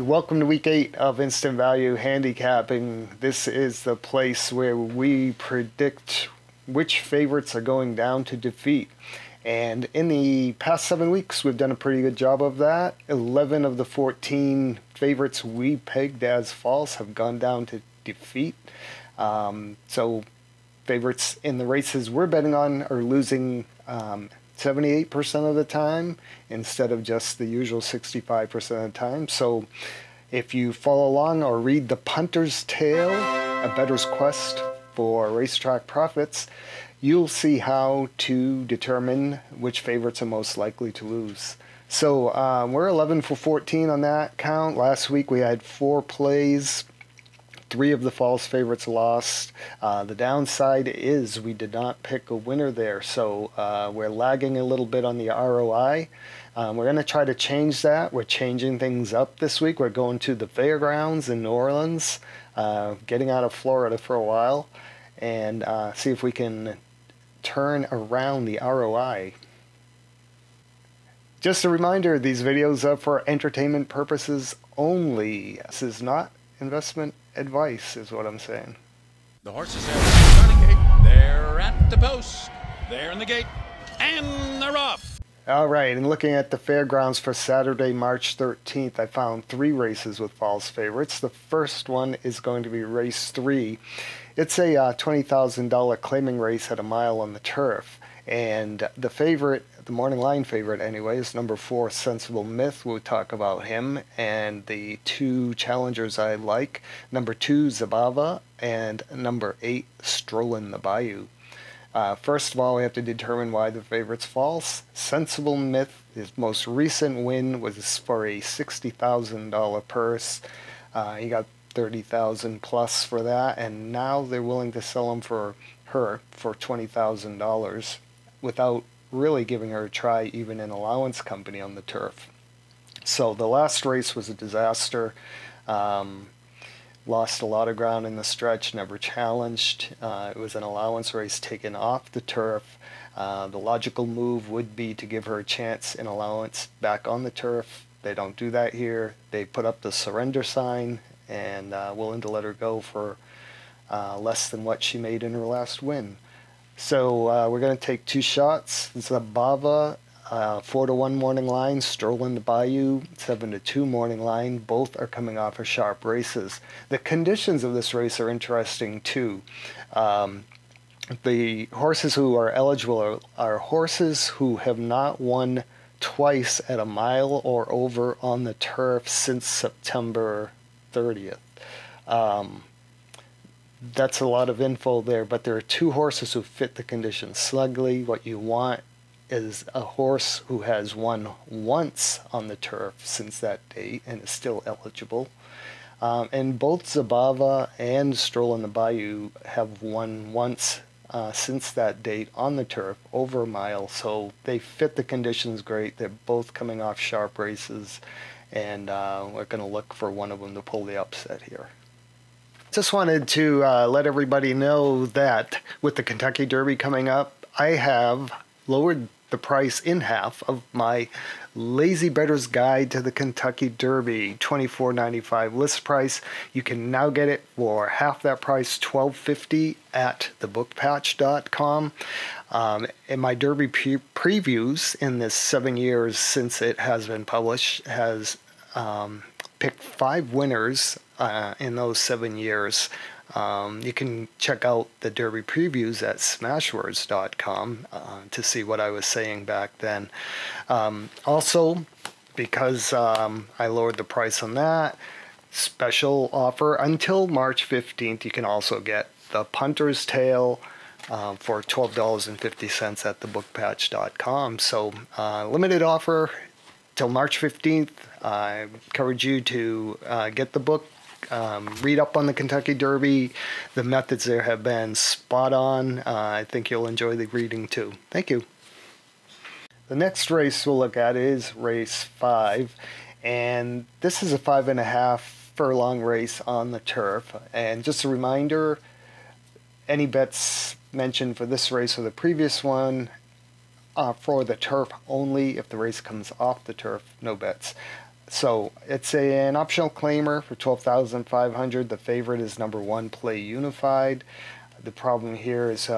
welcome to week 8 of Instant Value Handicapping. This is the place where we predict which favorites are going down to defeat. And in the past 7 weeks, we've done a pretty good job of that. 11 of the 14 favorites we pegged as false have gone down to defeat. So favorites in the races we're betting on are losing 78% of the time instead of just the usual 65% of the time. So if you follow along or read the Punter's Tale, A Bettor's Quest for Racetrack Profits, you'll see how to determine which favorites are most likely to lose. So we're 11 for 14 on that count. Last week we had 4 plays. 3 of the false favorites lost. The downside is we did not pick a winner there, so we're lagging a little bit on the ROI. We're going to try to change that. We're changing things up this week. We're going to the fairgrounds in New Orleans, getting out of Florida for a while, and see if we can turn around the ROI. Just a reminder, these videos are for entertainment purposes only. This is not investment advice, is what I'm saying. The horses have the starting gate. They're at the post. They're in the gate. And they're off. All right, and looking at the fairgrounds for Saturday, March 13th, I found 3 races with false favorites. The first one is going to be race 3. It's a $20,000 claiming race at a mile on the turf. And the favorite, the morning line favorite anyway, is number 4, Sensible Myth. We'll talk about him. And the 2 challengers I like, number 2, Zabava, and number 8, Strollin' the Bayou. First of all, we have to determine why the favorite's false. Sensible Myth, his most recent win was for a $60,000 purse. He got $30,000 plus for that, and now they're willing to sell him for $20,000 without really giving her a try even in allowance company on the turf. So the last race was a disaster. Lost a lot of ground in the stretch, never challenged. It was an allowance race taken off the turf. The logical move would be to give her a chance in allowance back on the turf. They don't do that here. They put up the surrender sign and willing to let her go for less than what she made in her last win. So we're going to take 2 shots. Zabava, 4-1 morning line. Strollin' the Bayou, 7-2 morning line. Both are coming off of sharp races. The conditions of this race are interesting too. The horses who are eligible are horses who have not won twice at a mile or over on the turf since September 30th. That's a lot of info there, but there are 2 horses who fit the conditions snugly. What you want is a horse who has won once on the turf since that date and is still eligible. And both Zabava and Strollin' the Bayou have won once since that date on the turf, over a mile, so they fit the conditions great. They're both coming off sharp races, and we're going to look for one of them to pull the upset here. Just wanted to let everybody know that with the Kentucky Derby coming up, I have lowered the price in half of my Lazy Bettor's Guide to the Kentucky Derby, $24.95 list price. You can now get it for half that price, $12.50 at thebookpatch.com. And my Derby previews in this 7 years since it has been published has picked 5 winners in those 7 years. You can check out the Derby previews at smashwords.com to see what I was saying back then. Also, because I lowered the price on that, special offer until March 15th, you can also get the Punter's Tale for $12.50 at thebookpatch.com. So limited offer till March 15th. I encourage you to get the book. Read up on the Kentucky Derby. The methods there have been spot on. I think you'll enjoy the reading too. Thank you. The next race we'll look at is race 5, and this is a 5.5 furlong race on the turf. And just a reminder, any bets mentioned for this race or the previous one for the turf only. If the race comes off the turf, no bets. So it's an optional claimer for 12,500. The favorite is number 1, Play Unified. The problem here is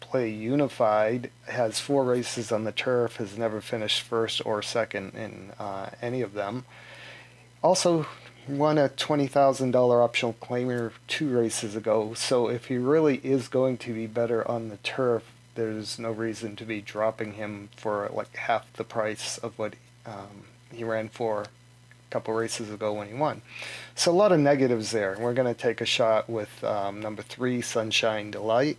Play Unified has 4 races on the turf, has never finished first or second in any of them. Also won a $20,000 optional claimer 2 races ago, so if he really is going to be better on the turf, there's no reason to be dropping him for like half the price of what he ran for a couple races ago when he won. So a lot of negatives there. We're going to take a shot with number 3, Sunshine Delight,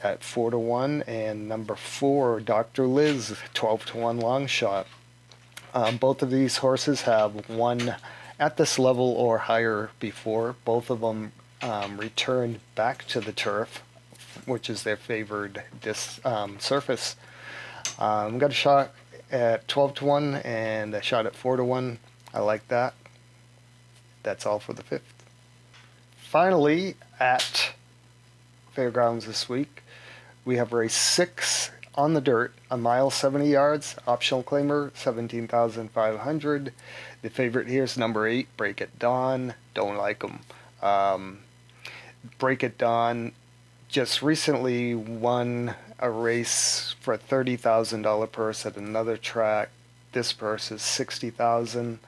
at 4-1, and number 4, Dr. Liz, 12-1 long shot. Both of these horses have won at this level or higher before. Both of them returned back to the turf, which is their favored surface. Got a shot at 12-1 and a shot at 4-1. I like that. That's all for the 5th. Finally, at Fairgrounds this week, we have race 6 on the dirt, a mile 70 yards, optional claimer, 17,500. The favorite here is number 8, Break It Dawn. Don't like them. Break It Dawn just recently won a race for a $30,000 purse at another track. This purse is $60,000.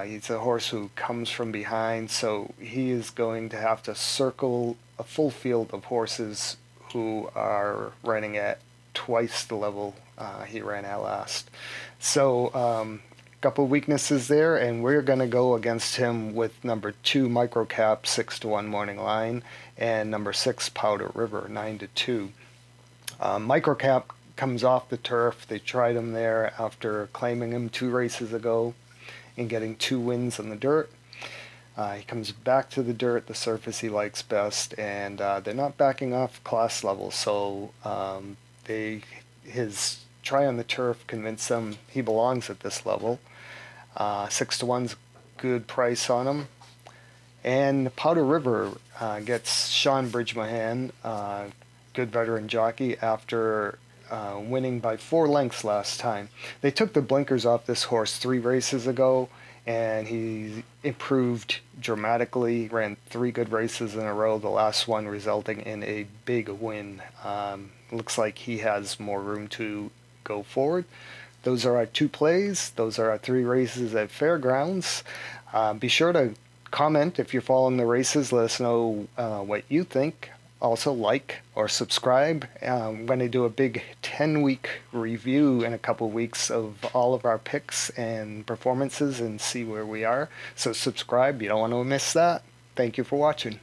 He's a horse who comes from behind, so he is going to have to circle a full field of horses who are running at twice the level he ran at last. So couple weaknesses there, and we're going to go against him with number 2, Microcap, 6-1 morning line, and number 6, Powder River, 9-2. Microcap comes off the turf. They tried him there after claiming him 2 races ago and getting 2 wins on the dirt. He comes back to the dirt, the surface he likes best, and they're not backing off class level, so his try on the turf convinced them he belongs at this level. 6-1's good price on him. And Powder River gets Sean Bridgmohan, good veteran jockey, after winning by 4 lengths last time. They took the blinkers off this horse 3 races ago, and he improved dramatically, ran 3 good races in a row, the last one resulting in a big win. Looks like he has more room to go forward. Those are our 2 plays. Those are our 3 races at Fairgrounds. Be sure to comment if you're following the races. Let us know what you think. Also like or subscribe. I'm going to do a big 10-week review in a couple weeks of all of our picks and performances and see where we are. So subscribe. You don't want to miss that. Thank you for watching.